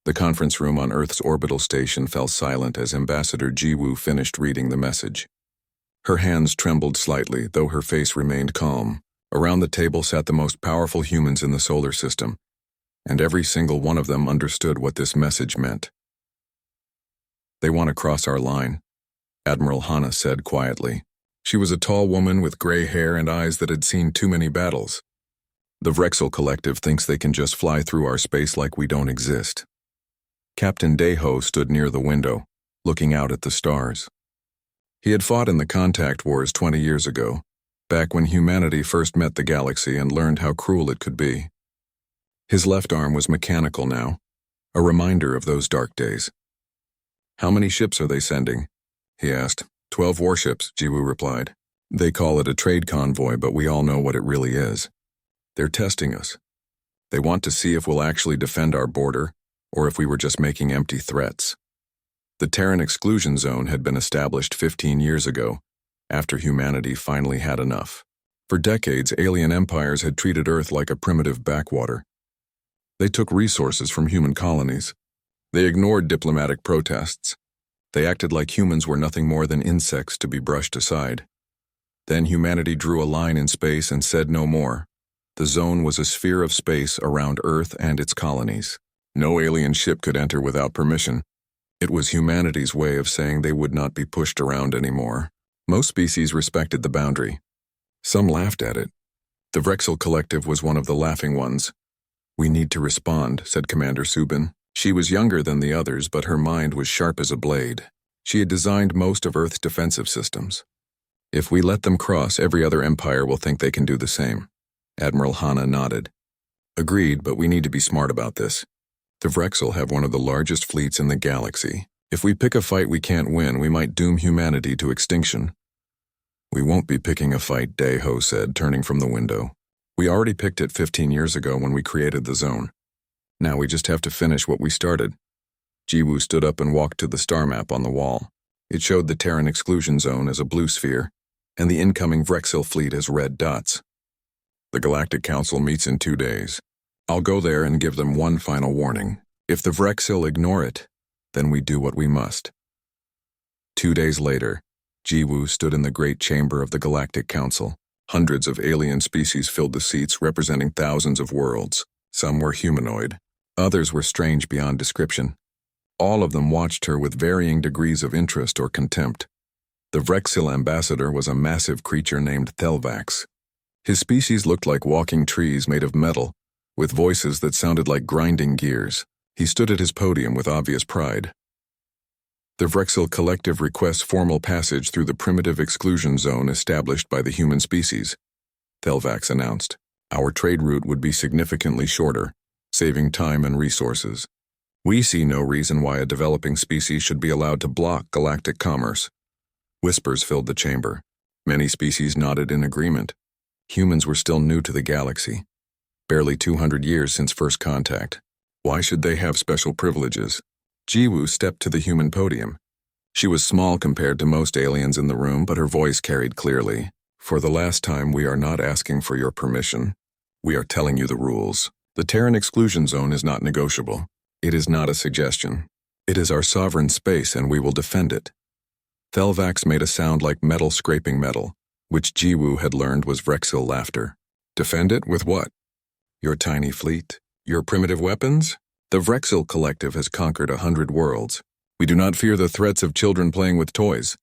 The conference room on Earth's orbital station fell silent as Ambassador Jiwoo finished reading the message. Her hands trembled slightly, though her face remained calm. Around the table sat the most powerful humans in the solar system, and every single one of them understood what this message meant. "They want to cross our line," Admiral Hana said quietly. She was a tall woman with gray hair and eyes that had seen too many battles. "The Vrexel Collective thinks they can just fly through our space like we don't exist." Captain Daeho stood near the window, looking out at the stars. He had fought in the Contact Wars 20 years ago, back when humanity first met the galaxy and learned how cruel it could be. His left arm was mechanical now, a reminder of those dark days. "How many ships are they sending?" he asked. 12 warships, Jiwoo replied. "They call it a trade convoy, but we all know what it really is. They're testing us. They want to see if we'll actually defend our border, or if we were just making empty threats." The Terran exclusion zone had been established 15 years ago, after humanity finally had enough. For decades, alien empires had treated Earth like a primitive backwater. They took resources from human colonies. They ignored diplomatic protests. They acted like humans were nothing more than insects to be brushed aside. Then humanity drew a line in space and said no more. The zone was a sphere of space around Earth and its colonies. No alien ship could enter without permission. It was humanity's way of saying they would not be pushed around anymore. Most species respected the boundary. Some laughed at it. The Vrexel Collective was one of the laughing ones. "We need to respond," said Commander Subin. She was younger than the others, but her mind was sharp as a blade. She had designed most of Earth's defensive systems. "If we let them cross, every other empire will think they can do the same." Admiral Hana nodded. "Agreed, but we need to be smart about this. The Vrexel have one of the largest fleets in the galaxy. If we pick a fight we can't win, we might doom humanity to extinction." "We won't be picking a fight," Daeho said, turning from the window. "We already picked it 15 years ago when we created the zone. Now we just have to finish what we started." Jiwoo stood up and walked to the star map on the wall. It showed the Terran exclusion zone as a blue sphere, and the incoming Vrexel fleet as red dots. "The Galactic Council meets in 2 days. I'll go there and give them one final warning. If the Vrexel ignore it, then we do what we must." 2 days later, Jiwoo stood in the great chamber of the Galactic Council. Hundreds of alien species filled the seats, representing thousands of worlds. Some were humanoid. Others were strange beyond description. All of them watched her with varying degrees of interest or contempt. The Vrexel ambassador was a massive creature named Thelvax. His species looked like walking trees made of metal, with voices that sounded like grinding gears. He stood at his podium with obvious pride. "The Vrexel Collective requests formal passage through the primitive exclusion zone established by the human species," Thelvax announced. "Our trade route would be significantly shorter, saving time and resources. We see no reason why a developing species should be allowed to block galactic commerce." Whispers filled the chamber. Many species nodded in agreement. Humans were still new to the galaxy. Barely 200 years since first contact. Why should they have special privileges? Jiwoo stepped to the human podium. She was small compared to most aliens in the room, but her voice carried clearly. "For the last time, we are not asking for your permission. We are telling you the rules. The Terran exclusion zone is not negotiable. It is not a suggestion. It is our sovereign space, and we will defend it." Thelvax made a sound like metal scraping metal, which Jiwoo had learned was Vrexel laughter. "Defend it with what? Your tiny fleet? Your primitive weapons? The Vrexel Collective has conquered 100 worlds. We do not fear the threats of children playing with toys."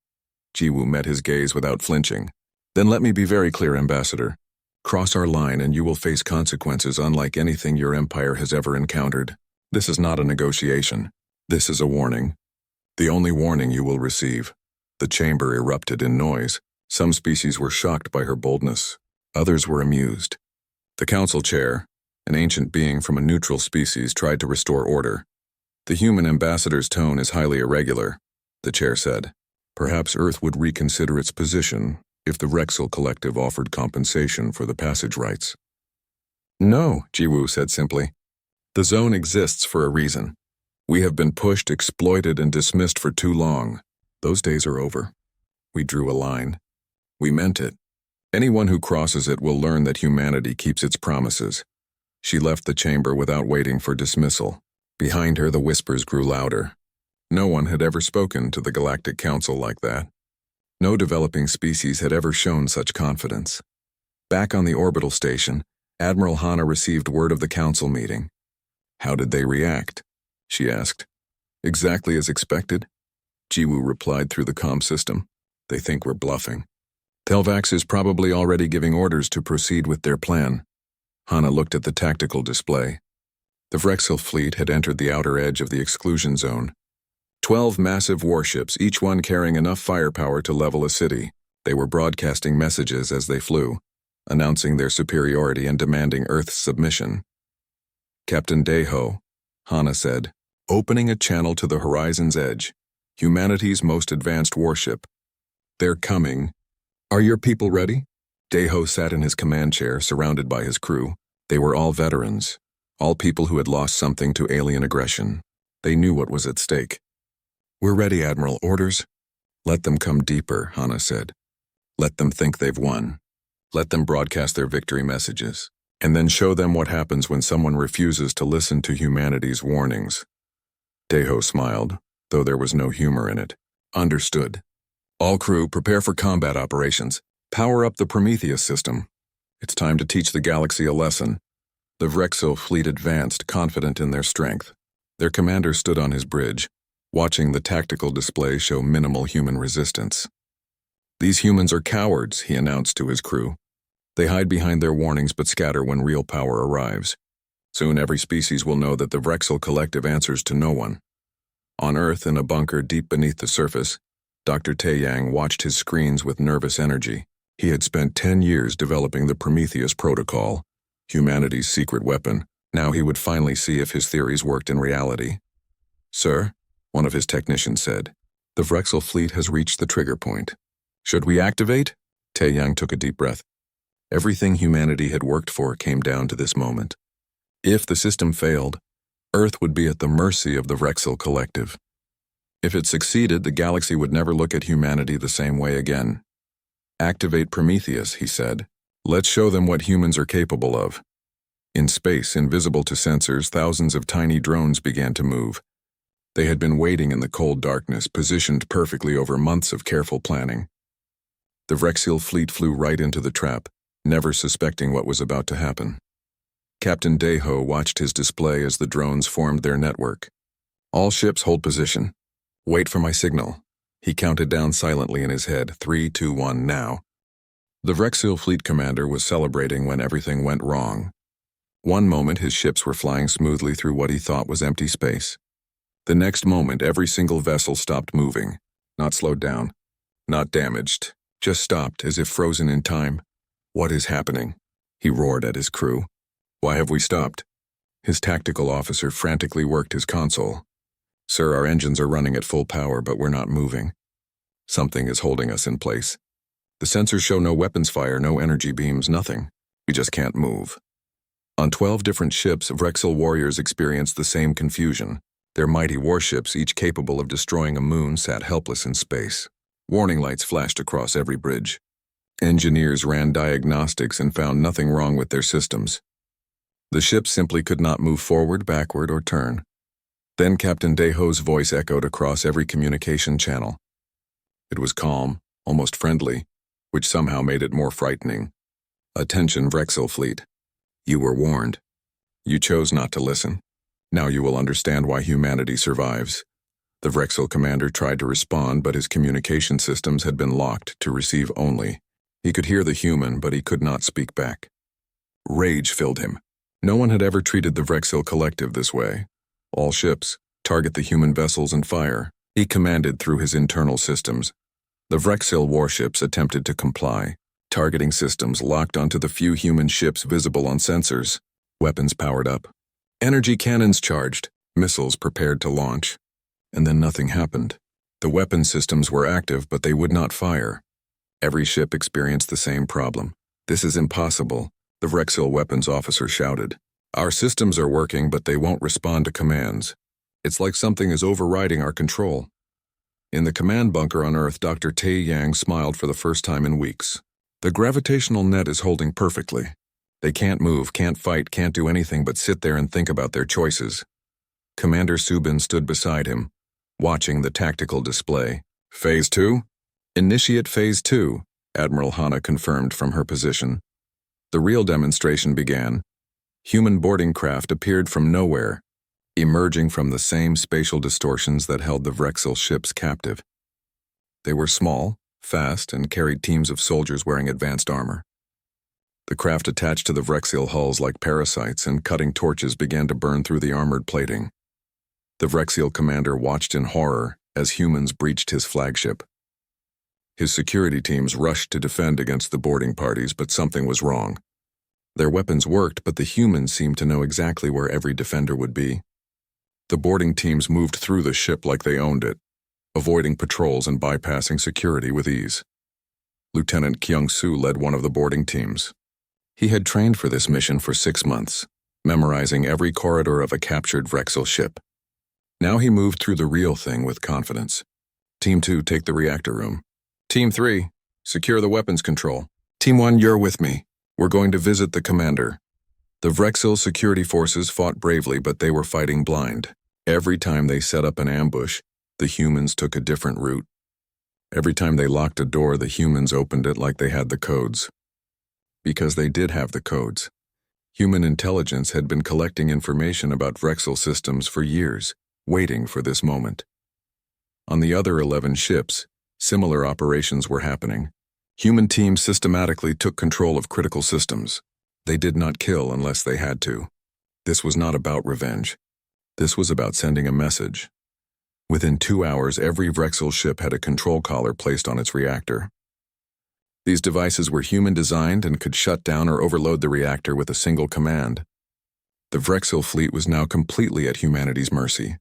Jiwoo met his gaze without flinching. "Then let me be very clear, Ambassador. Cross our line and you will face consequences unlike anything your empire has ever encountered. This is not a negotiation. This is a warning. The only warning you will receive." The chamber erupted in noise. Some species were shocked by her boldness. Others were amused. The council chair, an ancient being from a neutral species, tried to restore order. "The human ambassador's tone is highly irregular," the chair said. "Perhaps Earth would reconsider its position if the Vrexel Collective offered compensation for the passage rights." "No," Jiwoo said simply. "The zone exists for a reason. We have been pushed, exploited, and dismissed for too long. Those days are over. We drew a line. We meant it. Anyone who crosses it will learn that humanity keeps its promises." She left the chamber without waiting for dismissal. Behind her, the whispers grew louder. No one had ever spoken to the Galactic Council like that. No developing species had ever shown such confidence. Back on the orbital station, Admiral Hana received word of the council meeting. How did they react? She asked. Exactly as expected? Jiwoo replied through the comm system. They think we're bluffing. Telvax is probably already giving orders to proceed with their plan. Hana looked at the tactical display. The Vrexil fleet had entered the outer edge of the exclusion zone. 12 massive warships, each one carrying enough firepower to level a city. They were broadcasting messages as they flew, announcing their superiority and demanding Earth's submission. Captain Daeho, Hana said, opening a channel to the horizon's edge. Humanity's most advanced warship. They're coming. Are your people ready? Daeho sat in his command chair, surrounded by his crew. They were all veterans, all people who had lost something to alien aggression. They knew what was at stake. We're ready, Admiral. Orders? Let them come deeper, Hana said. Let them think they've won. Let them broadcast their victory messages, and then show them what happens when someone refuses to listen to humanity's warnings. Daeho smiled, though there was no humor in it. Understood. All crew, prepare for combat operations. Power up the Prometheus system. It's time to teach the galaxy a lesson. The Vrexil fleet advanced, confident in their strength. Their commander stood on his bridge, watching the tactical display show minimal human resistance. These humans are cowards, he announced to his crew. They hide behind their warnings but scatter when real power arrives. Soon every species will know that the Vrexil collective answers to no one. On Earth, in a bunker deep beneath the surface, Dr. Taeyang watched his screens with nervous energy. He had spent 10 years developing the Prometheus protocol, humanity's secret weapon. Now he would finally see if his theories worked in reality. Sir, one of his technicians said, the Vrexil fleet has reached the trigger point. Should we activate? Taeyang took a deep breath. Everything humanity had worked for came down to this moment. If the system failed, Earth would be at the mercy of the Vrexil collective. If it succeeded, the galaxy would never look at humanity the same way again. Activate Prometheus, he said. Let's show them what humans are capable of. In space, invisible to sensors, thousands of tiny drones began to move. They had been waiting in the cold darkness, positioned perfectly over months of careful planning. The Vrexil fleet flew right into the trap, never suspecting what was about to happen. Captain Daeho watched his display as the drones formed their network. All ships hold position. Wait for my signal. He counted down silently in his head, 3, 2, 1, now. The Vrexil fleet commander was celebrating when everything went wrong. One moment his ships were flying smoothly through what he thought was empty space. The next moment every single vessel stopped moving, not slowed down, not damaged, just stopped as if frozen in time. What is happening? He roared at his crew. Why have we stopped? His tactical officer frantically worked his console. Sir, our engines are running at full power, but we're not moving. Something is holding us in place. The sensors show no weapons fire, no energy beams, nothing. We just can't move. On 12 different ships, Vrexil warriors experienced the same confusion. Their mighty warships, each capable of destroying a moon, sat helpless in space. Warning lights flashed across every bridge. Engineers ran diagnostics and found nothing wrong with their systems. The ships simply could not move forward, backward, or turn. Then Captain Daeho's voice echoed across every communication channel. It was calm, almost friendly, which somehow made it more frightening. Attention, Vrexil fleet. You were warned. You chose not to listen. Now you will understand why humanity survives. The Vrexil commander tried to respond, but his communication systems had been locked to receive only. He could hear the human, but he could not speak back. Rage filled him. No one had ever treated the Vrexil collective this way. All ships, target the human vessels and fire, he commanded through his internal systems. The Vrexil warships attempted to comply. Targeting systems locked onto the few human ships visible on sensors. Weapons powered up. Energy cannons charged, missiles prepared to launch. And then nothing happened. The weapon systems were active, but they would not fire. Every ship experienced the same problem. This is impossible, the Vrexil weapons officer shouted. Our systems are working, but they won't respond to commands. It's like something is overriding our control. In the command bunker on Earth, Dr. Taeyang smiled for the first time in weeks. The gravitational net is holding perfectly. They can't move, can't fight, can't do anything but sit there and think about their choices. Commander Subin stood beside him, watching the tactical display. Phase 2? Initiate Phase 2, Admiral Hanna confirmed from her position. The real demonstration began. Human boarding craft appeared from nowhere, emerging from the same spatial distortions that held the Vrexel ships captive. They were small, fast, and carried teams of soldiers wearing advanced armor. The craft attached to the Vrexel hulls like parasites, and cutting torches began to burn through the armored plating. The Vrexel commander watched in horror as humans breached his flagship. His security teams rushed to defend against the boarding parties, but something was wrong. Their weapons worked, but the humans seemed to know exactly where every defender would be. The boarding teams moved through the ship like they owned it, avoiding patrols and bypassing security with ease. Lieutenant Kyung-soo led one of the boarding teams. He had trained for this mission for 6 months, memorizing every corridor of a captured Vrexel ship. Now he moved through the real thing with confidence. Team 2, take the reactor room. Team 3, secure the weapons control. Team 1, you're with me. We're going to visit the commander. The Vrexel security forces fought bravely, but they were fighting blind. Every time they set up an ambush, the humans took a different route. Every time they locked a door, the humans opened it like they had the codes. Because they did have the codes. Human intelligence had been collecting information about Vrexel systems for years, waiting for this moment. On the other 11 ships, similar operations were happening. Human teams systematically took control of critical systems. They did not kill unless they had to. This was not about revenge. This was about sending a message. Within 2 hours, every Vrexel ship had a control collar placed on its reactor. These devices were human-designed and could shut down or overload the reactor with a single command. The Vrexel fleet was now completely at humanity's mercy.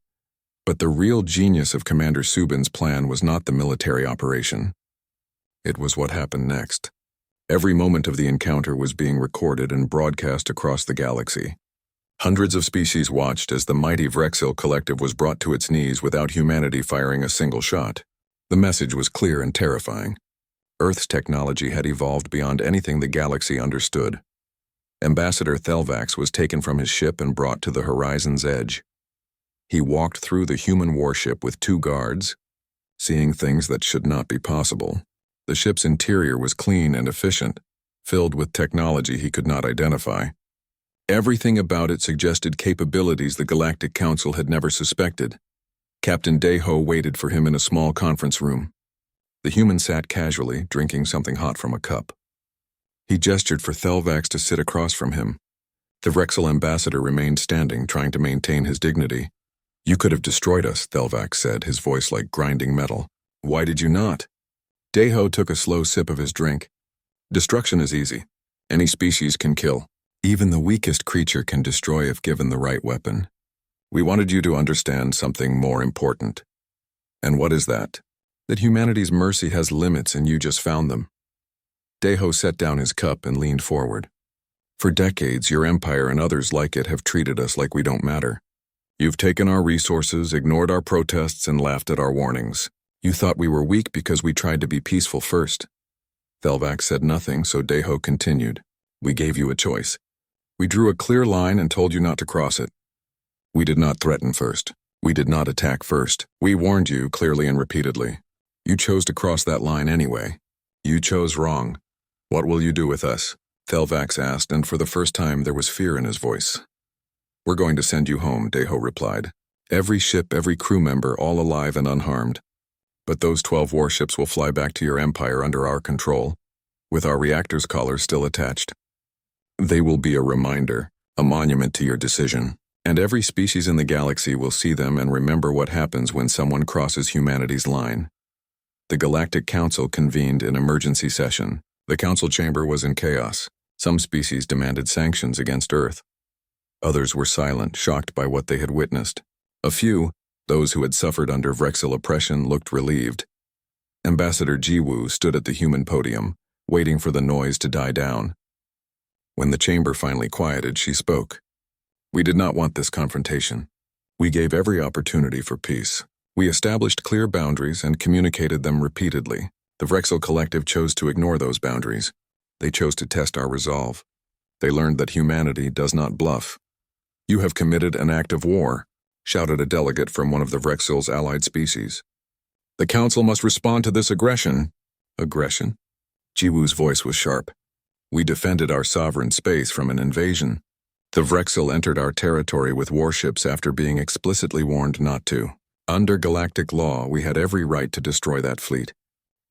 But the real genius of Commander Subin's plan was not the military operation. It was what happened next. Every moment of the encounter was being recorded and broadcast across the galaxy. Hundreds of species watched as the mighty Vrexel collective was brought to its knees without humanity firing a single shot. The message was clear and terrifying. Earth's technology had evolved beyond anything the galaxy understood. Ambassador Thelvax was taken from his ship and brought to the horizon's edge. He walked through the human warship with 2 guards, seeing things that should not be possible. The ship's interior was clean and efficient, filled with technology he could not identify. Everything about it suggested capabilities the Galactic Council had never suspected. Captain Daeho waited for him in a small conference room. The human sat casually, drinking something hot from a cup. He gestured for Thelvax to sit across from him. The Vrexel ambassador remained standing, trying to maintain his dignity. You could have destroyed us, Thelvax said, his voice like grinding metal. Why did you not? Daeho took a slow sip of his drink. Destruction is easy. Any species can kill. Even the weakest creature can destroy if given the right weapon. We wanted you to understand something more important. And what is that? That humanity's mercy has limits and you just found them. Daeho set down his cup and leaned forward. For decades, your empire and others like it have treated us like we don't matter. You've taken our resources, ignored our protests, and laughed at our warnings. You thought we were weak because we tried to be peaceful first. Thelvax said nothing, so Daeho continued. We gave you a choice. We drew a clear line and told you not to cross it. We did not threaten first. We did not attack first. We warned you clearly and repeatedly. You chose to cross that line anyway. You chose wrong. What will you do with us? Thelvax asked, and for the first time there was fear in his voice. We're going to send you home, Daeho replied. Every ship, every crew member, all alive and unharmed. But those 12 warships will fly back to your empire under our control, with our reactor's collars still attached. They will be a reminder, a monument to your decision, and every species in the galaxy will see them and remember what happens when someone crosses humanity's line. The Galactic Council convened an emergency session. The council chamber was in chaos. Some species demanded sanctions against Earth. Others were silent, shocked by what they had witnessed. A few, those who had suffered under Vrexel oppression, looked relieved. Ambassador Jiwoo stood at the human podium, waiting for the noise to die down. When the chamber finally quieted, she spoke. We did not want this confrontation. We gave every opportunity for peace. We established clear boundaries and communicated them repeatedly. The Vrexel collective chose to ignore those boundaries. They chose to test our resolve. They learned that humanity does not bluff. You have committed an act of war, shouted a delegate from one of the Vrexil's allied species. The Council must respond to this aggression. Aggression? Jiwoo's voice was sharp. We defended our sovereign space from an invasion. The Vrexil entered our territory with warships after being explicitly warned not to. Under galactic law, we had every right to destroy that fleet.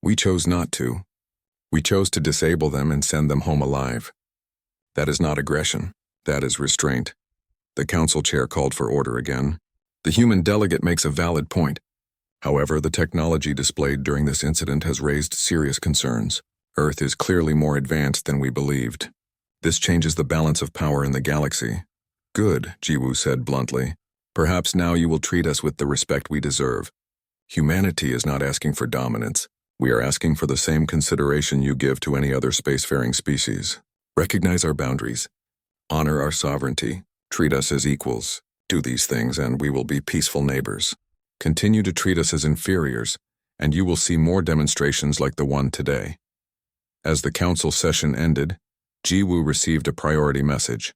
We chose not to. We chose to disable them and send them home alive. That is not aggression. That is restraint. The council chair called for order again. The human delegate makes a valid point. However, the technology displayed during this incident has raised serious concerns. Earth is clearly more advanced than we believed. This changes the balance of power in the galaxy. Good, Jiwoo said bluntly. Perhaps now you will treat us with the respect we deserve. Humanity is not asking for dominance. We are asking for the same consideration you give to any other spacefaring species. Recognize our boundaries. Honor our sovereignty. Treat us as equals. Do these things and we will be peaceful neighbors. Continue to treat us as inferiors, and you will see more demonstrations like the one today. As the council session ended, Jiwoo received a priority message.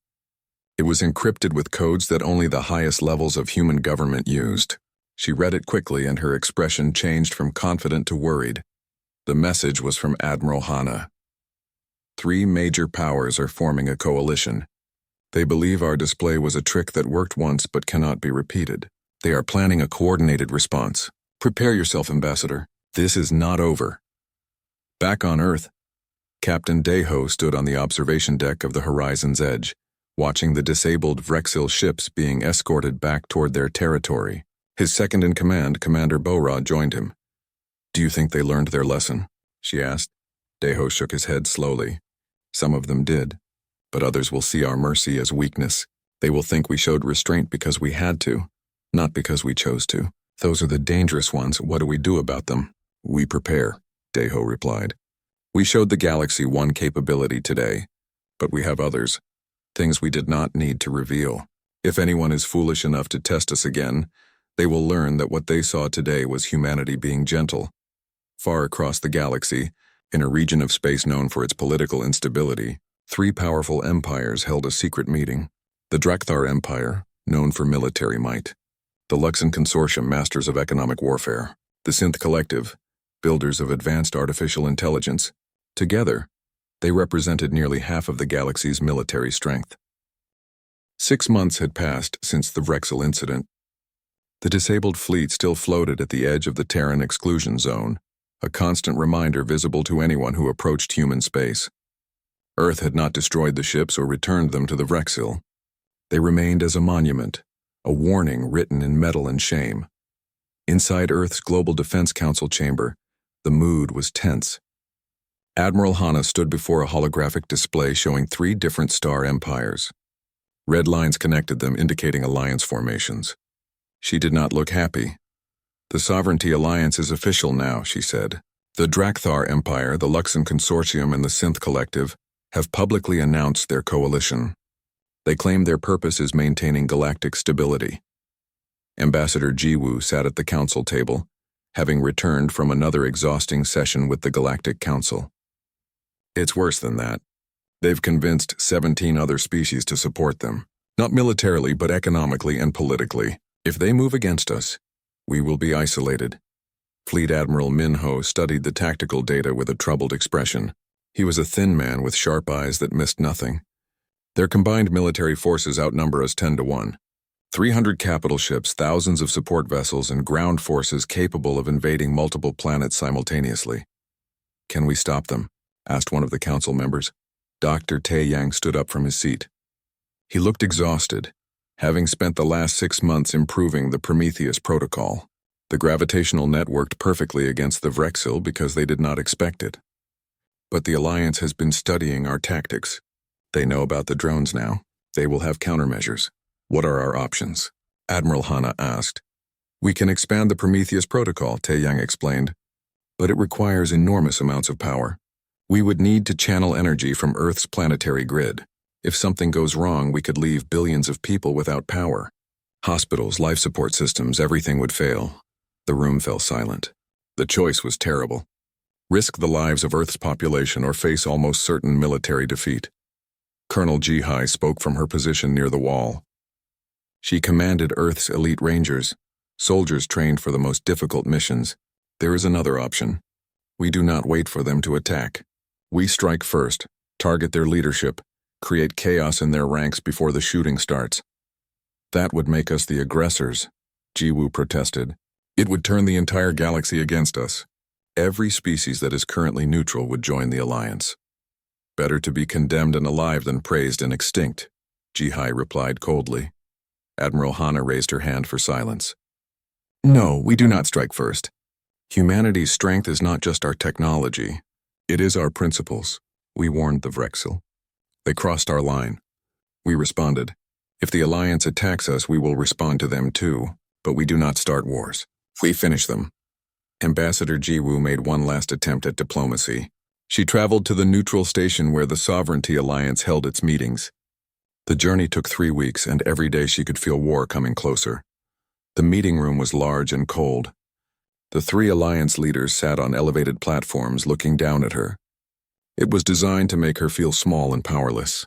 It was encrypted with codes that only the highest levels of human government used. She read it quickly and her expression changed from confident to worried. The message was from Admiral Hana. 3 major powers are forming a coalition. They believe our display was a trick that worked once but cannot be repeated. They are planning a coordinated response. Prepare yourself, Ambassador. This is not over. Back on Earth, Captain Daeho stood on the observation deck of the Horizon's Edge, watching the disabled Vrexil ships being escorted back toward their territory. His second-in-command, Commander Borod, joined him. Do you think they learned their lesson? She asked. Daeho shook his head slowly. Some of them did, but others will see our mercy as weakness. They will think we showed restraint because we had to, not because we chose to. Those are the dangerous ones. What do we do about them? We prepare, Daeho replied. We showed the galaxy one capability today, but we have others. Things we did not need to reveal. If anyone is foolish enough to test us again, they will learn that what they saw today was humanity being gentle. Far across the galaxy, in a region of space known for its political instability, 3 powerful empires held a secret meeting. The Drakthar Empire, known for military might. The Luxon Consortium, masters of economic warfare. The Synth Collective, builders of advanced artificial intelligence. Together, they represented nearly half of the galaxy's military strength. 6 months had passed since the Vrexil incident. The disabled fleet still floated at the edge of the Terran exclusion zone, a constant reminder visible to anyone who approached human space. Earth had not destroyed the ships or returned them to the Vrexil. They remained as a monument, a warning written in metal and shame. Inside Earth's Global Defense Council chamber, the mood was tense. Admiral Hana stood before a holographic display showing 3 different star empires. Red lines connected them, indicating alliance formations. She did not look happy. The Sovereignty Alliance is official now, she said. The Drakthar Empire, the Luxon Consortium, and the Synth Collective have publicly announced their coalition. They claim their purpose is maintaining galactic stability. Ambassador Jiwoo sat at the council table, having returned from another exhausting session with the Galactic Council. It's worse than that. They've convinced 17 other species to support them, not militarily but economically and politically. If they move against us, we will be isolated. Fleet Admiral Minho studied the tactical data with a troubled expression. He was a thin man with sharp eyes that missed nothing. Their combined military forces outnumber us 10-1. 300 capital ships, thousands of support vessels, and ground forces capable of invading multiple planets simultaneously. Can we stop them? Asked one of the council members. Dr. Tae-yang stood up from his seat. He looked exhausted, having spent the last 6 months improving the Prometheus protocol. The gravitational net worked perfectly against the Vrexil because they did not expect it. But the Alliance has been studying our tactics. They know about the drones now. They will have countermeasures. What are our options? Admiral Hana asked. We can expand the Prometheus protocol, Tae-yang explained, but it requires enormous amounts of power. We would need to channel energy from Earth's planetary grid. If something goes wrong, we could leave billions of people without power. Hospitals, life support systems, everything would fail. The room fell silent. The choice was terrible. Risk the lives of Earth's population or face almost certain military defeat. Colonel Jihai spoke from her position near the wall. She commanded Earth's elite rangers, soldiers trained for the most difficult missions. There is another option. We do not wait for them to attack. We strike first, target their leadership, create chaos in their ranks before the shooting starts. That would make us the aggressors, Jiwoo protested. It would turn the entire galaxy against us. Every species that is currently neutral would join the alliance. Better to be condemned and alive than praised and extinct, Ji-hai replied coldly. Admiral Hana raised her hand for silence. No, we do not strike first. Humanity's strength is not just our technology. It is our principles, we warned the Vrexel. They crossed our line. We responded. If the Alliance attacks us, we will respond to them too, but we do not start wars. We finish them. Ambassador Jiwoo made one last attempt at diplomacy. She traveled to the neutral station where the Sovereignty Alliance held its meetings. The journey took 3 weeks, and every day she could feel war coming closer. The meeting room was large and cold. The 3 Alliance leaders sat on elevated platforms looking down at her. It was designed to make her feel small and powerless.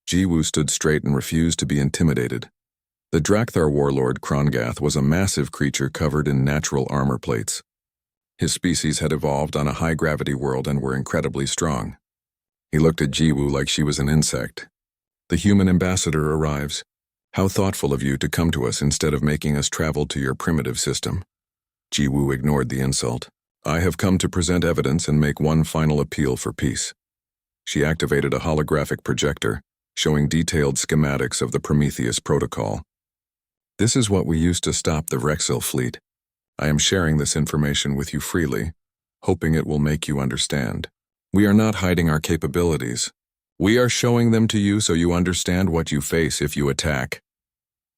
Jiwoo stood straight and refused to be intimidated. The Drakthar warlord Krongath was a massive creature covered in natural armor plates. His species had evolved on a high-gravity world and were incredibly strong. He looked at Jiwoo like she was an insect. The human ambassador arrives. How thoughtful of you to come to us instead of making us travel to your primitive system. Jiwoo ignored the insult. I have come to present evidence and make one final appeal for peace. She activated a holographic projector, showing detailed schematics of the Prometheus protocol. This is what we used to stop the Vrexel fleet. I am sharing this information with you freely, hoping it will make you understand. We are not hiding our capabilities. We are showing them to you so you understand what you face if you attack.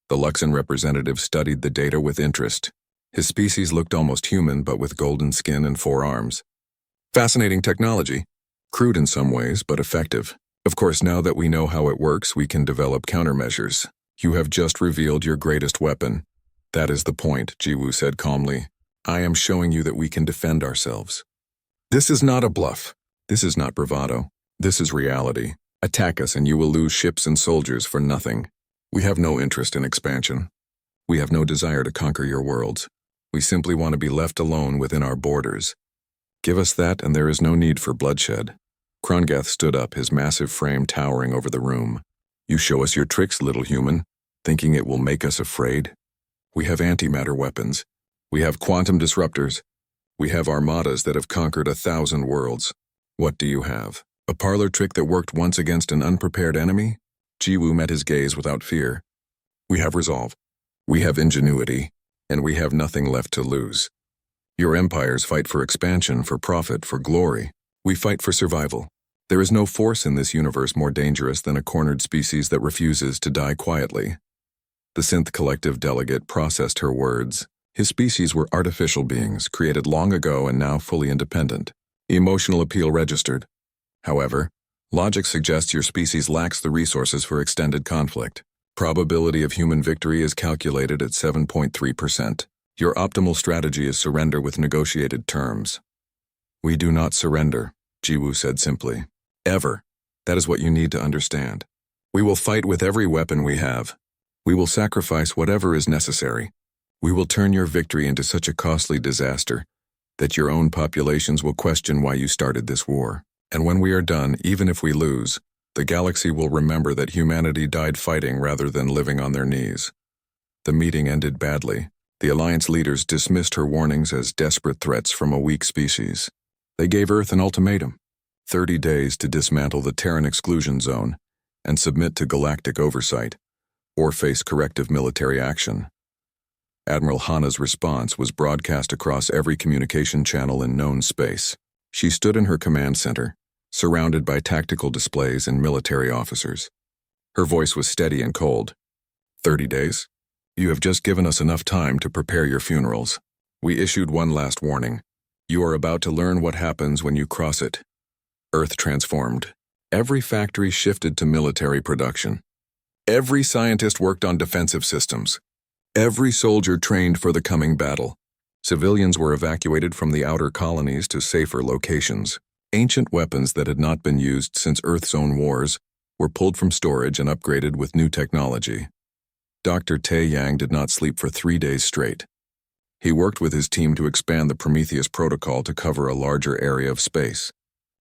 The Luxon representative studied the data with interest. His species looked almost human, but with golden skin and 4 arms. Fascinating technology. Crude in some ways, but effective. Of course, now that we know how it works, we can develop countermeasures. You have just revealed your greatest weapon. That is the point, Jiwoo said calmly. I am showing you that we can defend ourselves. This is not a bluff. This is not bravado. This is reality. Attack us and you will lose ships and soldiers for nothing. We have no interest in expansion. We have no desire to conquer your worlds. We simply want to be left alone within our borders. Give us that and there is no need for bloodshed. Krongath stood up, his massive frame towering over the room. You show us your tricks, little human, thinking it will make us afraid? We have antimatter weapons. We have quantum disruptors. We have armadas that have conquered 1,000 worlds. What do you have? A parlor trick that worked once against an unprepared enemy? Jiwoo met his gaze without fear. We have resolve. We have ingenuity. And we have nothing left to lose. Your empires fight for expansion, for profit, for glory. We fight for survival. There is no force in this universe more dangerous than a cornered species that refuses to die quietly. The Synth Collective delegate processed her words. His species were artificial beings, created long ago and now fully independent. Emotional appeal registered. However, logic suggests your species lacks the resources for extended conflict. Probability of human victory is calculated at 7.3%. Your optimal strategy is surrender with negotiated terms. We do not surrender, Jiwoo said simply. Ever. That is what you need to understand. We will fight with every weapon we have. We will sacrifice whatever is necessary. We will turn your victory into such a costly disaster that your own populations will question why you started this war. And when we are done, even if we lose, the galaxy will remember that humanity died fighting rather than living on their knees. The meeting ended badly. The Alliance leaders dismissed her warnings as desperate threats from a weak species. They gave Earth an ultimatum: 30 days to dismantle the Terran exclusion zone and submit to galactic oversight, or face corrective military action. Admiral Hana's response was broadcast across every communication channel in known space. She stood in her command center, surrounded by tactical displays and military officers. Her voice was steady and cold. 30 days? You have just given us enough time to prepare your funerals. We issued one last warning. You are about to learn what happens when you cross it. Earth transformed. Every factory shifted to military production. Every scientist worked on defensive systems. Every soldier trained for the coming battle. Civilians were evacuated from the outer colonies to safer locations. Ancient weapons that had not been used since Earth's own wars were pulled from storage and upgraded with new technology. Dr. Tae Yang did not sleep for 3 days straight. He worked with his team to expand the Prometheus protocol to cover a larger area of space.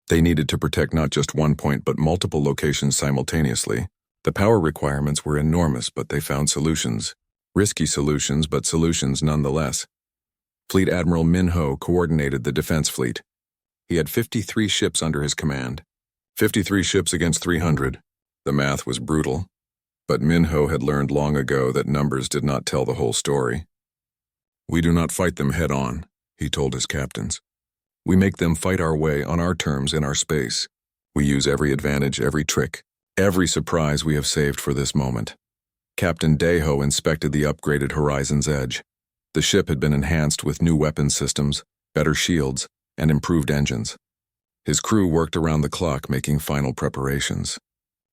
They needed to protect not just one point but multiple locations simultaneously. The power requirements were enormous, but they found solutions. Risky solutions, but solutions nonetheless. Fleet Admiral Min Ho coordinated the defense fleet. He had 53 ships under his command. 53 ships against 300. The math was brutal. But Min Ho had learned long ago that numbers did not tell the whole story. "We do not fight them head-on," he told his captains. "We make them fight our way on our terms in our space. We use every advantage, every trick, every surprise we have saved for this moment." Captain Daeho inspected the upgraded Horizon's Edge. The ship had been enhanced with new weapon systems, better shields, and improved engines. His crew worked around the clock making final preparations.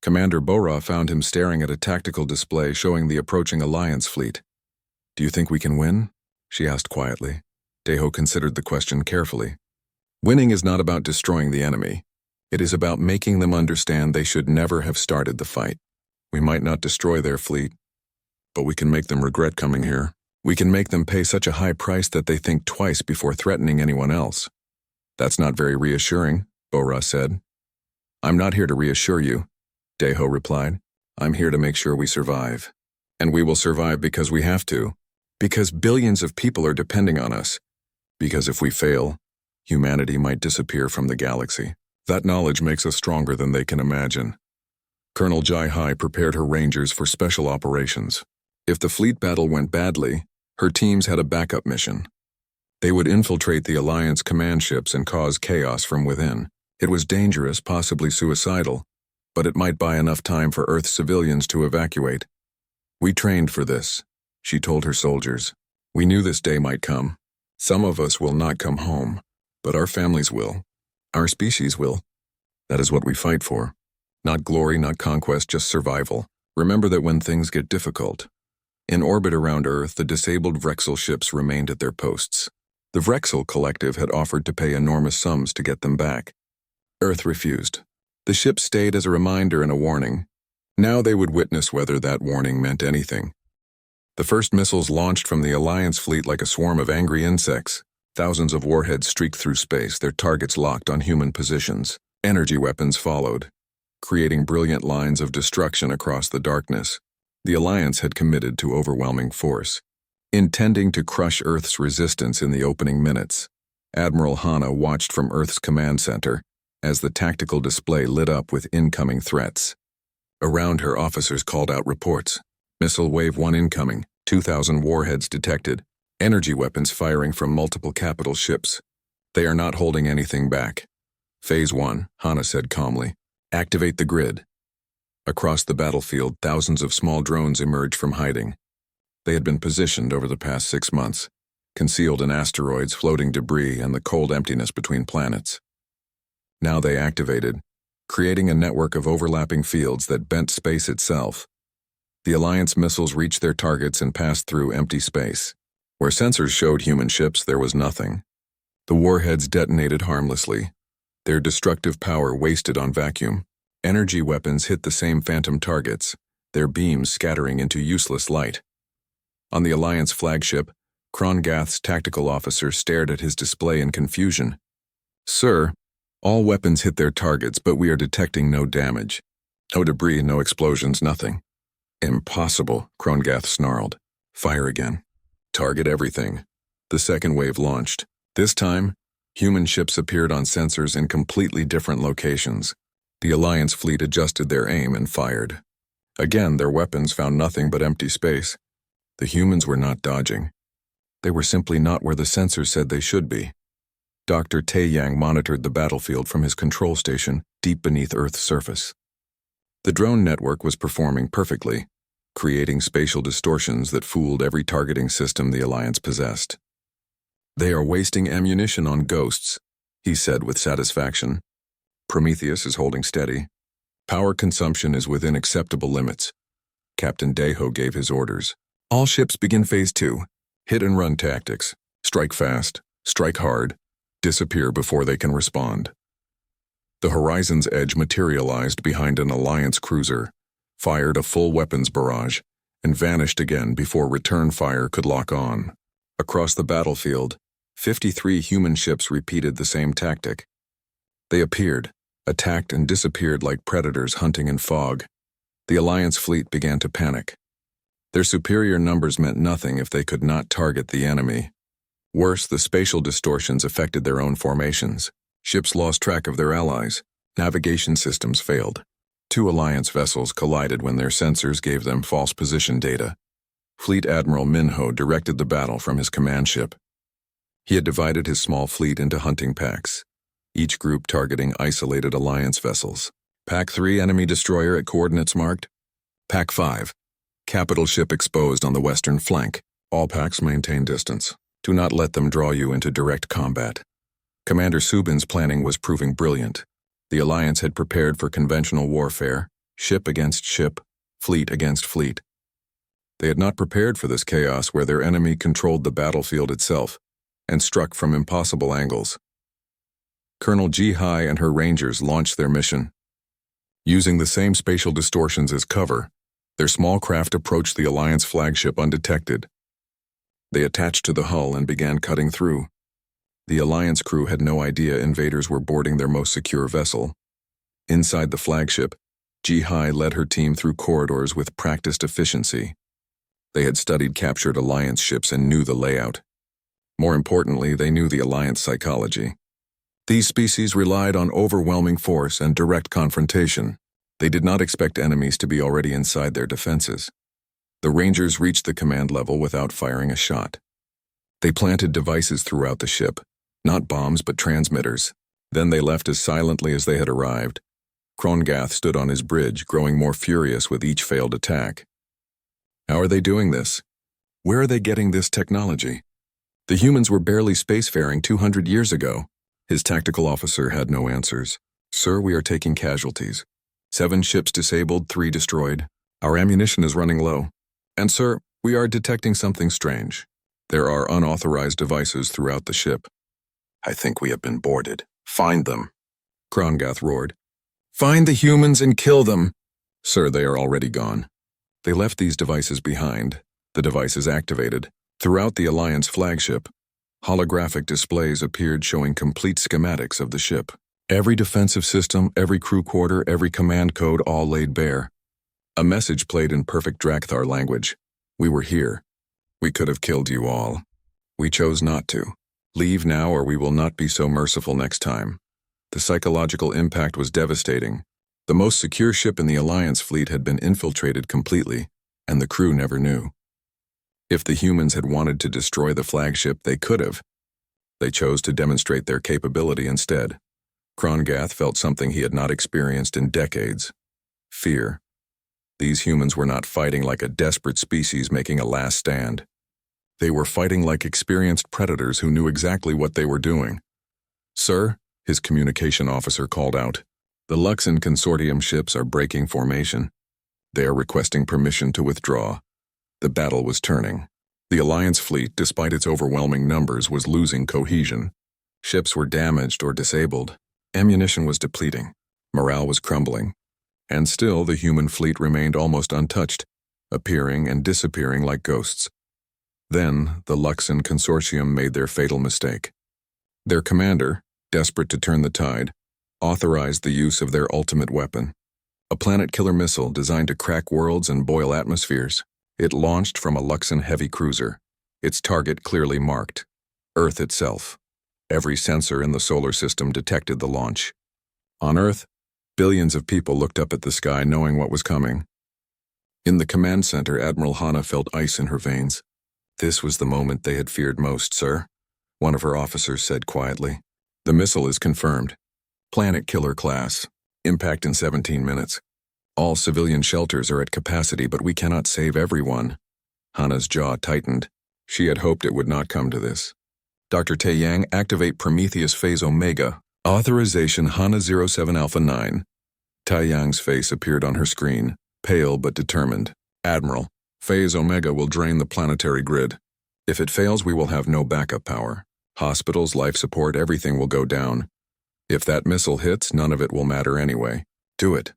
Commander Bora found him staring at a tactical display showing the approaching Alliance fleet. "Do you think we can win?" she asked quietly. Daeho considered the question carefully. Winning is not about destroying the enemy. It is about making them understand they should never have started the fight. We might not destroy their fleet, but we can make them regret coming here. We can make them pay such a high price that they think twice before threatening anyone else. "That's not very reassuring," Bora said. "I'm not here to reassure you," Daeho replied. "I'm here to make sure we survive. And we will survive because we have to. Because billions of people are depending on us. Because if we fail, humanity might disappear from the galaxy. That knowledge makes us stronger than they can imagine." Colonel Jai Hai prepared her Rangers for special operations. If the fleet battle went badly, her teams had a backup mission. They would infiltrate the Alliance command ships and cause chaos from within. It was dangerous, possibly suicidal, but it might buy enough time for Earth civilians to evacuate. "We trained for this," she told her soldiers. "We knew this day might come. Some of us will not come home, but our families will. Our species will. That is what we fight for. Not glory, not conquest, just survival. Remember that when things get difficult." In orbit around Earth, the disabled Vrexel ships remained at their posts. The Vrexel Collective had offered to pay enormous sums to get them back. Earth refused. The ships stayed as a reminder and a warning. Now they would witness whether that warning meant anything. The first missiles launched from the Alliance fleet like a swarm of angry insects. Thousands of warheads streaked through space, their targets locked on human positions. Energy weapons followed, creating brilliant lines of destruction across the darkness. The Alliance had committed to overwhelming force, intending to crush Earth's resistance in the opening minutes. Admiral Hana watched from Earth's command center as the tactical display lit up with incoming threats. Around her, officers called out reports. Missile Wave 1 incoming, 2,000 warheads detected, energy weapons firing from multiple capital ships. They are not holding anything back. Phase 1, Hana said calmly. Activate the grid. Across the battlefield, thousands of small drones emerged from hiding. They had been positioned over the past 6 months, concealed in asteroids, floating debris, and the cold emptiness between planets. Now they activated, creating a network of overlapping fields that bent space itself. The Alliance missiles reached their targets and passed through empty space. Where sensors showed human ships, there was nothing. The warheads detonated harmlessly, their destructive power wasted on vacuum. Energy weapons hit the same phantom targets, their beams scattering into useless light. On the Alliance flagship, Krongath's tactical officer stared at his display in confusion. "Sir, all weapons hit their targets, but we are detecting no damage. No debris, no explosions, nothing." "Impossible," Krongath snarled. "Fire again. Target everything." The second wave launched. This time, human ships appeared on sensors in completely different locations. The Alliance fleet adjusted their aim and fired. Again, their weapons found nothing but empty space. The humans were not dodging. They were simply not where the sensors said they should be. Dr. Tae Yang monitored the battlefield from his control station deep beneath Earth's surface. The drone network was performing perfectly, creating spatial distortions that fooled every targeting system the Alliance possessed. "They are wasting ammunition on ghosts," he said with satisfaction. "Prometheus is holding steady. Power consumption is within acceptable limits." Captain Daeho gave his orders. "All ships begin Phase 2. Hit-and-run tactics. Strike fast, strike hard, disappear before they can respond." The Horizon's Edge materialized behind an Alliance cruiser, fired a full weapons barrage, and vanished again before return fire could lock on. Across the battlefield, 53 human ships repeated the same tactic. They appeared, attacked and disappeared like predators hunting in fog. The Alliance fleet began to panic. Their superior numbers meant nothing if they could not target the enemy. Worse, the spatial distortions affected their own formations. Ships lost track of their allies. Navigation systems failed. 2 Alliance vessels collided when their sensors gave them false position data. Fleet Admiral Minho directed the battle from his command ship. He had divided his small fleet into hunting packs, each group targeting isolated Alliance vessels. Pack 3, enemy destroyer at coordinates marked. Pack 5, capital ship exposed on the western flank. All packs maintain distance. Do not let them draw you into direct combat. Commander Subin's planning was proving brilliant. The Alliance had prepared for conventional warfare, ship against ship, fleet against fleet. They had not prepared for this chaos where their enemy controlled the battlefield itself and struck from impossible angles. Colonel Ji-Hai and her Rangers launched their mission. Using the same spatial distortions as cover, their small craft approached the Alliance flagship undetected. They attached to the hull and began cutting through. The Alliance crew had no idea invaders were boarding their most secure vessel. Inside the flagship, Ji-Hai led her team through corridors with practiced efficiency. They had studied captured Alliance ships and knew the layout. More importantly, they knew the Alliance psychology. These species relied on overwhelming force and direct confrontation. They did not expect enemies to be already inside their defenses. The Rangers reached the command level without firing a shot. They planted devices throughout the ship, not bombs but transmitters. Then they left as silently as they had arrived. Krongath stood on his bridge, growing more furious with each failed attack. How are they doing this? Where are they getting this technology? The humans were barely spacefaring 200 years ago. His tactical officer had no answers. Sir, we are taking casualties. 7 ships disabled, 3 destroyed. Our ammunition is running low. And sir, we are detecting something strange. There are unauthorized devices throughout the ship. I think we have been boarded. Find them. Krongath roared. Find the humans and kill them. Sir, they are already gone. They left these devices behind. The devices activated. Throughout the Alliance flagship, holographic displays appeared showing complete schematics of the ship. Every defensive system, every crew quarter, every command code, all laid bare. A message played in perfect Drakthar language. We were here. We could have killed you all. We chose not to. Leave now or we will not be so merciful next time. The psychological impact was devastating. The most secure ship in the Alliance fleet had been infiltrated completely, and the crew never knew. If the humans had wanted to destroy the flagship, they could have. They chose to demonstrate their capability instead. Krongath felt something he had not experienced in decades. Fear. These humans were not fighting like a desperate species making a last stand. They were fighting like experienced predators who knew exactly what they were doing. Sir, his communication officer called out, the Luxon Consortium ships are breaking formation. They are requesting permission to withdraw. The battle was turning. The Alliance fleet, despite its overwhelming numbers, was losing cohesion. Ships were damaged or disabled. Ammunition was depleting. Morale was crumbling. And still the human fleet remained almost untouched, appearing and disappearing like ghosts. Then the Luxon Consortium made their fatal mistake. Their commander, desperate to turn the tide, authorized the use of their ultimate weapon, a planet-killer missile designed to crack worlds and boil atmospheres. It launched from a Luxon heavy cruiser, its target clearly marked, Earth itself. Every sensor in the solar system detected the launch. On Earth, billions of people looked up at the sky knowing what was coming. In the command center, Admiral Hana felt ice in her veins. This was the moment they had feared most, sir, one of her officers said quietly. The missile is confirmed. Planet killer class. Impact in 17 minutes. All civilian shelters are at capacity, but we cannot save everyone. Hana's jaw tightened. She had hoped it would not come to this. Dr. Taeyang, activate Prometheus Phase Omega. Authorization Hana 07 Alpha 9. Taeyang's face appeared on her screen, pale but determined. Admiral, Phase Omega will drain the planetary grid. If it fails, we will have no backup power. Hospitals, life support, everything will go down. If that missile hits, none of it will matter anyway. Do it.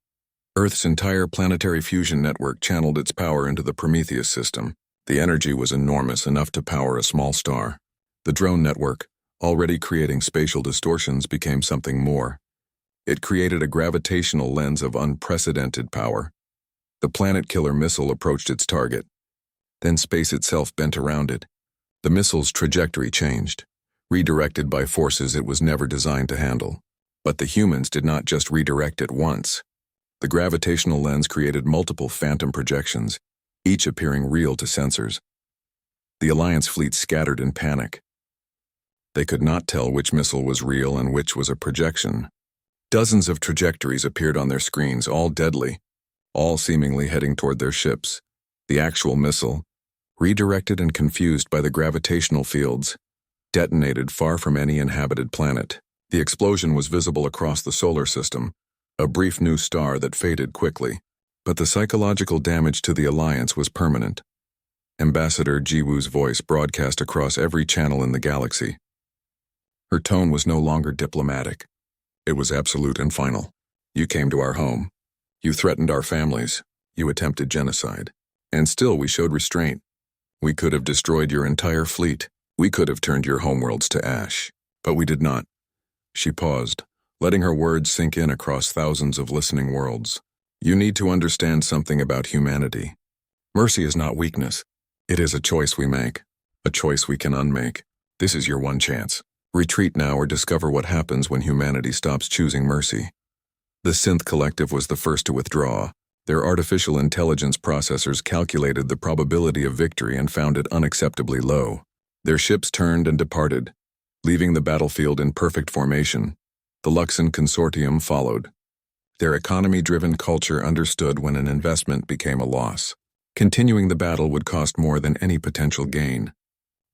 Earth's entire planetary fusion network channeled its power into the Prometheus system. The energy was enormous, enough to power a small star. The drone network, already creating spatial distortions, became something more. It created a gravitational lens of unprecedented power. The planet-killer missile approached its target. Then space itself bent around it. The missile's trajectory changed, redirected by forces it was never designed to handle. But the humans did not just redirect it once. The gravitational lens created multiple phantom projections, each appearing real to sensors. The Alliance fleet scattered in panic. They could not tell which missile was real and which was a projection. Dozens of trajectories appeared on their screens, all deadly, all seemingly heading toward their ships. The actual missile, redirected and confused by the gravitational fields, detonated far from any inhabited planet. The explosion was visible across the solar system, a brief new star that faded quickly. But the psychological damage to the Alliance was permanent. Ambassador Jiwoo's voice broadcast across every channel in the galaxy. Her tone was no longer diplomatic. It was absolute and final. You came to our home. You threatened our families. You attempted genocide. And still we showed restraint. We could have destroyed your entire fleet. We could have turned your homeworlds to ash. But we did not. She paused, letting her words sink in across thousands of listening worlds. You need to understand something about humanity. Mercy is not weakness. It is a choice we make. A choice we can unmake. This is your one chance. Retreat now or discover what happens when humanity stops choosing mercy. The Synth Collective was the first to withdraw. Their artificial intelligence processors calculated the probability of victory and found it unacceptably low. Their ships turned and departed, leaving the battlefield in perfect formation. The Luxon Consortium followed. Their economy-driven culture understood when an investment became a loss. Continuing the battle would cost more than any potential gain.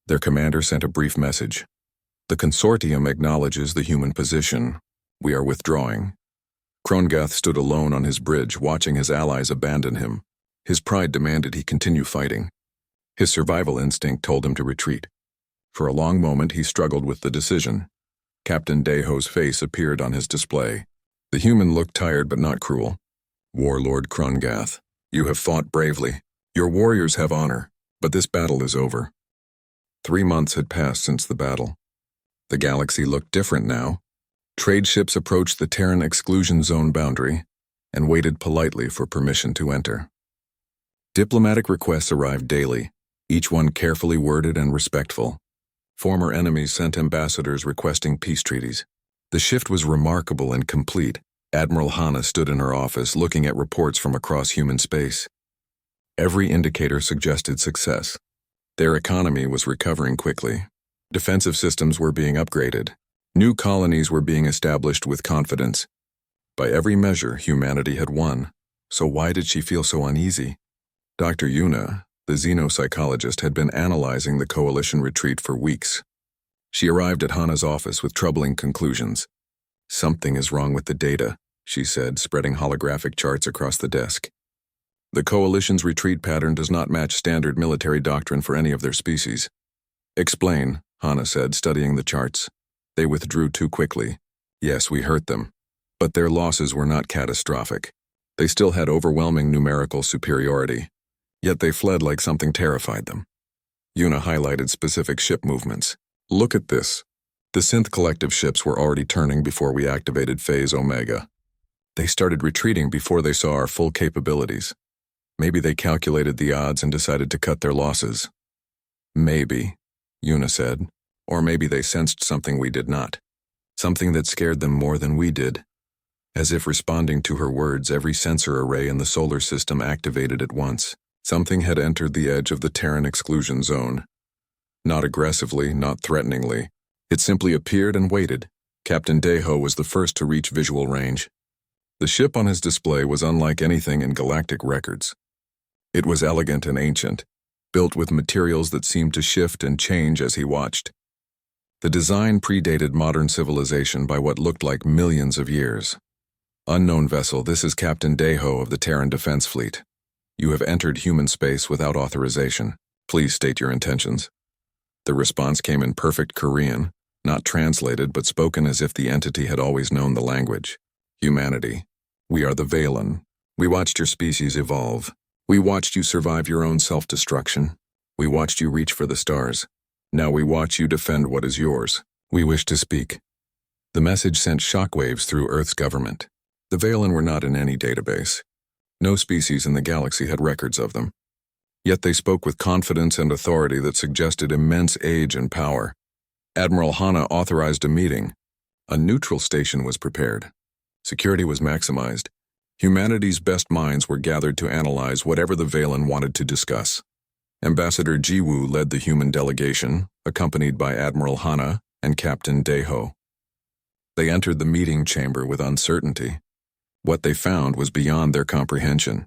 Their commander sent a brief message. The consortium acknowledges the human position. We are withdrawing. Krongath stood alone on his bridge, watching his allies abandon him. His pride demanded he continue fighting. His survival instinct told him to retreat. For a long moment he struggled with the decision. Captain Daeho's face appeared on his display. The human looked tired but not cruel. Warlord Krongath, you have fought bravely. Your warriors have honor, but this battle is over. 3 months had passed since the battle. The galaxy looked different now. Trade ships approached the Terran exclusion zone boundary and waited politely for permission to enter. Diplomatic requests arrived daily, each one carefully worded and respectful. Former enemies sent ambassadors requesting peace treaties. The shift was remarkable and complete. Admiral Hana stood in her office looking at reports from across human space. Every indicator suggested success. Their economy was recovering quickly. Defensive systems were being upgraded. New colonies were being established with confidence. By every measure, humanity had won. So why did she feel so uneasy? Dr. Yuna, the xenopsychologist, had been analyzing the coalition retreat for weeks. She arrived at Hana's office with troubling conclusions. Something is wrong with the data, she said, spreading holographic charts across the desk. The coalition's retreat pattern does not match standard military doctrine for any of their species. Explain, Hana said, studying the charts. They withdrew too quickly. Yes, we hurt them. But their losses were not catastrophic. They still had overwhelming numerical superiority. Yet they fled like something terrified them. Yuna highlighted specific ship movements. Look at this. The Synth Collective ships were already turning before we activated Phase Omega. They started retreating before they saw our full capabilities. Maybe they calculated the odds and decided to cut their losses. Maybe, Yuna said. Or maybe they sensed something we did not. Something that scared them more than we did. As if responding to her words, every sensor array in the solar system activated at once. Something had entered the edge of the Terran exclusion zone. Not aggressively, not threateningly. It simply appeared and waited. Captain Daeho was the first to reach visual range. The ship on his display was unlike anything in galactic records. It was elegant and ancient, built with materials that seemed to shift and change as he watched. The design predated modern civilization by what looked like millions of years. Unknown vessel, this is Captain Daeho of the Terran Defense Fleet. You have entered human space without authorization. Please state your intentions. The response came in perfect Korean, not translated but spoken as if the entity had always known the language. Humanity. We are the Valen. We watched your species evolve. We watched you survive your own self-destruction. We watched you reach for the stars. Now we watch you defend what is yours. We wish to speak. The message sent shockwaves through Earth's government. The Valen were not in any database. No species in the galaxy had records of them. Yet they spoke with confidence and authority that suggested immense age and power. Admiral Hana authorized a meeting. A neutral station was prepared. Security was maximized. Humanity's best minds were gathered to analyze whatever the Valen wanted to discuss. Ambassador Jiwoo led the human delegation, accompanied by Admiral Hana and Captain Daeho. They entered the meeting chamber with uncertainty. What they found was beyond their comprehension.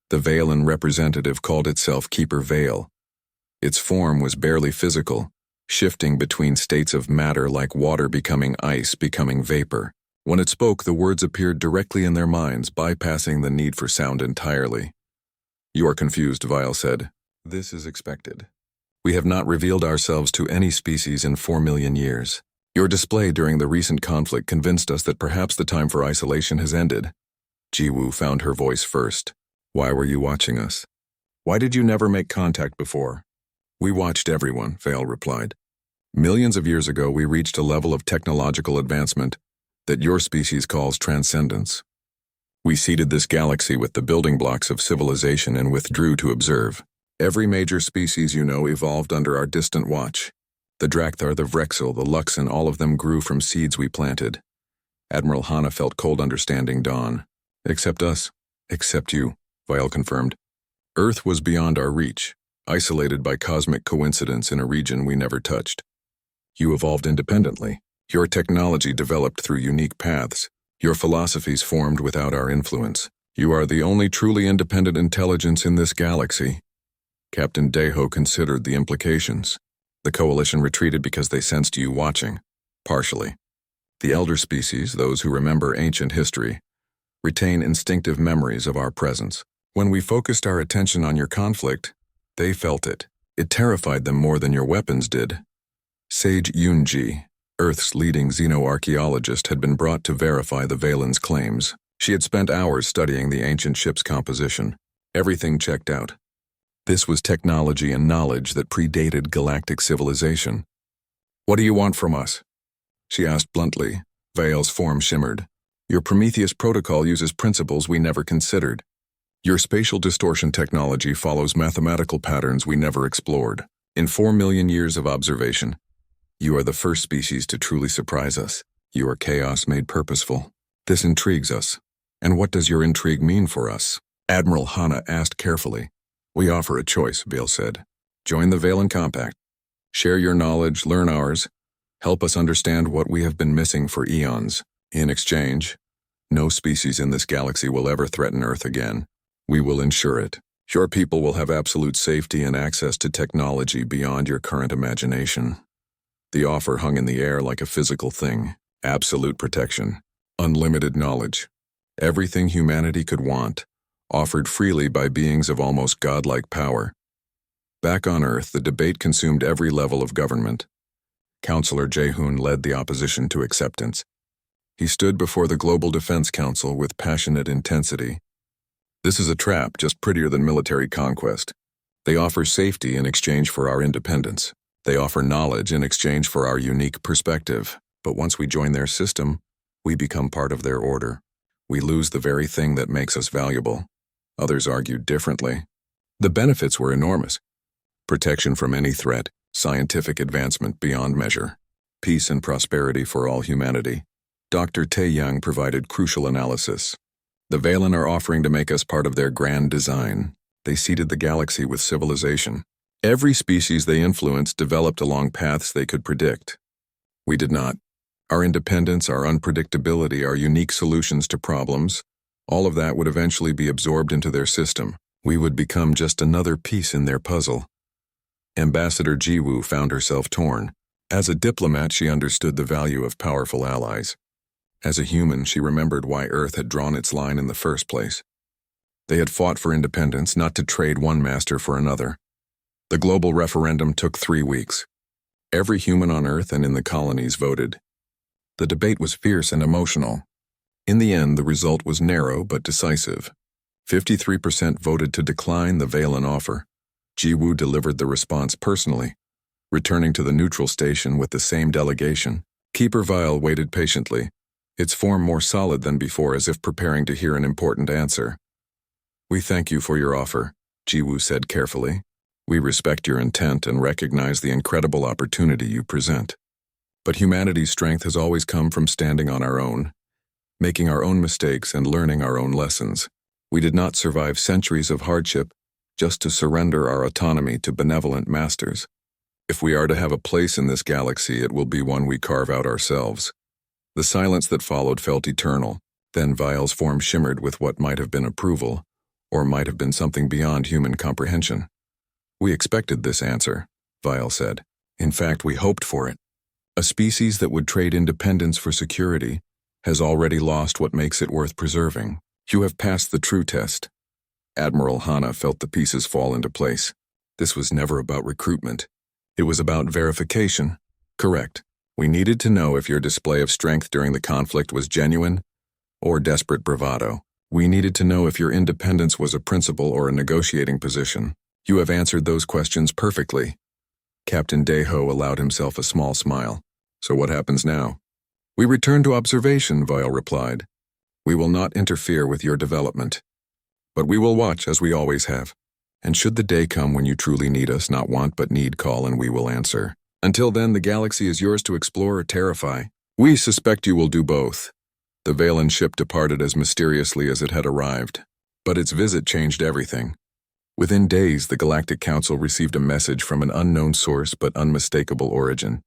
The Valen representative called itself Keeper Vale. Its form was barely physical, shifting between states of matter like water becoming ice, becoming vapor. When it spoke, the words appeared directly in their minds, bypassing the need for sound entirely. "You are confused," Vile said. "This is expected. We have not revealed ourselves to any species in 4 million years. Your display during the recent conflict convinced us that perhaps the time for isolation has ended." Jiwoo found her voice first. "Why were you watching us? Why did you never make contact before?" "We watched everyone," Vale replied. "Millions of years ago we reached a level of technological advancement that your species calls transcendence. We seeded this galaxy with the building blocks of civilization and withdrew to observe. Every major species you know evolved under our distant watch. The Drakthar, the Vrexel, the Luxon, all of them grew from seeds we planted." Admiral Hana felt cold understanding dawn. "Except us." "Except you," Vile confirmed. "Earth was beyond our reach, isolated by cosmic coincidence in a region we never touched. You evolved independently. Your technology developed through unique paths. Your philosophies formed without our influence. You are the only truly independent intelligence in this galaxy." Captain Daeho considered the implications. "The Coalition retreated because they sensed you watching. Partially. The elder species, those who remember ancient history, retain instinctive memories of our presence. When we focused our attention on your conflict, they felt it. It terrified them more than your weapons did." Sage Yunji, Earth's leading xenoarchaeologist, had been brought to verify the Valen's claims. She had spent hours studying the ancient ship's composition. Everything checked out. This was technology and knowledge that predated galactic civilization. "What do you want from us?" she asked bluntly. Vale's form shimmered. "Your Prometheus protocol uses principles we never considered. Your spatial distortion technology follows mathematical patterns we never explored. In 4 million years of observation, you are the first species to truly surprise us. You are chaos made purposeful. This intrigues us. And what does your intrigue mean for us?" Admiral Hana asked carefully. "We offer a choice," Vale said. "Join the Valen Compact. Share your knowledge, learn ours. Help us understand what we have been missing for eons. In exchange, no species in this galaxy will ever threaten Earth again. We will ensure it. Your people will have absolute safety and access to technology beyond your current imagination." The offer hung in the air like a physical thing. Absolute protection. Unlimited knowledge. Everything humanity could want, offered freely by beings of almost godlike power. Back on Earth, the debate consumed every level of government. Counselor Jaehoon led the opposition to acceptance. He stood before the Global Defense Council with passionate intensity. "This is a trap, just prettier than military conquest. They offer safety in exchange for our independence. They offer knowledge in exchange for our unique perspective. But once we join their system, we become part of their order. We lose the very thing that makes us valuable." Others argued differently. The benefits were enormous. Protection from any threat, scientific advancement beyond measure, peace and prosperity for all humanity. Dr. Taeyang provided crucial analysis. "The Valen are offering to make us part of their grand design. They seeded the galaxy with civilization. Every species they influenced developed along paths they could predict. We did not. Our independence, our unpredictability, our unique solutions to problems, all of that would eventually be absorbed into their system. We would become just another piece in their puzzle." Ambassador Jiwoo found herself torn. As a diplomat, she understood the value of powerful allies. As a human, she remembered why Earth had drawn its line in the first place. They had fought for independence, not to trade one master for another. The global referendum took 3 weeks. Every human on Earth and in the colonies voted. The debate was fierce and emotional. In the end, the result was narrow but decisive. 53% voted to decline the Valen offer. Jiwoo delivered the response personally, returning to the neutral station with the same delegation. Keeper Vile waited patiently, its form more solid than before, as if preparing to hear an important answer. "We thank you for your offer," Jiwoo said carefully. "We respect your intent and recognize the incredible opportunity you present. But humanity's strength has always come from standing on our own, making our own mistakes and learning our own lessons. We did not survive centuries of hardship just to surrender our autonomy to benevolent masters. If we are to have a place in this galaxy, it will be one we carve out ourselves." The silence that followed felt eternal. Then Vile's form shimmered with what might have been approval, or might have been something beyond human comprehension. "We expected this answer," Vile said. "In fact, we hoped for it. A species that would trade independence for security has already lost what makes it worth preserving. You have passed the true test." Admiral Hana felt the pieces fall into place. This was never about recruitment. It was about verification. Correct. We needed to know if your display of strength during the conflict was genuine or desperate bravado. We needed to know if your independence was a principle or a negotiating position. You have answered those questions perfectly. Captain Daeho allowed himself a small smile. "So what happens now?" "We return to observation," Vile replied. "We will not interfere with your development. But we will watch as we always have. And should the day come when you truly need us, not want but need, call and we will answer. Until then, the galaxy is yours to explore or terrify. We suspect you will do both." The Valen ship departed as mysteriously as it had arrived. But its visit changed everything. Within days, the Galactic Council received a message from an unknown source but unmistakable origin.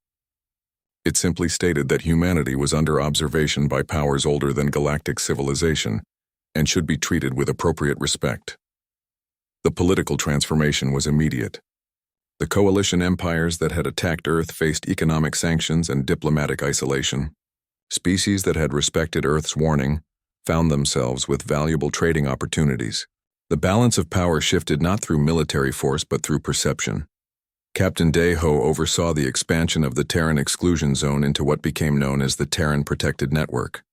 It simply stated that humanity was under observation by powers older than galactic civilization and should be treated with appropriate respect. The political transformation was immediate. The coalition empires that had attacked Earth faced economic sanctions and diplomatic isolation. Species that had respected Earth's warning found themselves with valuable trading opportunities. The balance of power shifted not through military force but through perception. Captain Daeho oversaw the expansion of the Terran exclusion zone into what became known as the Terran Protected Network.